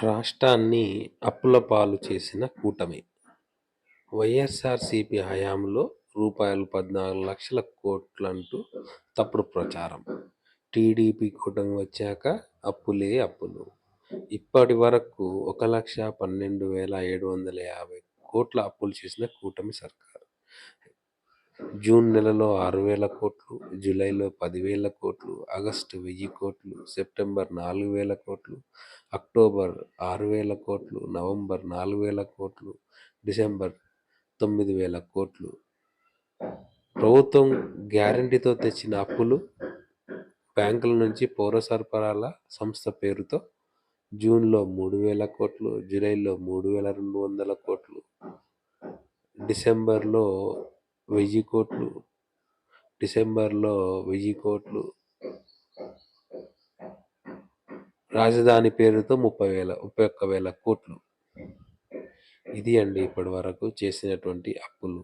రాష్ట్రాన్ని అప్పుల పాలు చేసిన కూటమి. వైఎస్ఆర్సీపీ హయాంలో రూ. 14 లక్షల కోట్లంటూ తప్పుడు ప్రచారం. టీడీపీ కూటమి వచ్చాక అప్పులే అప్పులు. ఇప్పటి వరకు 1,12,750 కోట్ల అప్పులు చేసిన కూటమి సర్కారు. జూన్ నెలలో 6,000 కోట్లు, జూలైలో 10,000 కోట్లు, ఆగస్టు 1,000 కోట్లు, సెప్టెంబర్ 4,000 కోట్లు, అక్టోబర్ 6,000 కోట్లు, నవంబర్ 4,000 కోట్లు, డిసెంబర్ 9,000 కోట్లు. ప్రభుత్వం గ్యారంటీతో తెచ్చిన అప్పులు బ్యాంకుల నుంచి పౌర సరఫరాల సంస్థ పేరుతో జూన్లో 3,000 కోట్లు, జూలైలో 3,200 కోట్లు, డిసెంబర్లో 1,000 కోట్లు, రాజధాని పేరుతో 31,000 కోట్లు. ఇది అండి ఇప్పటి వరకు చేసినటువంటి అప్పులు.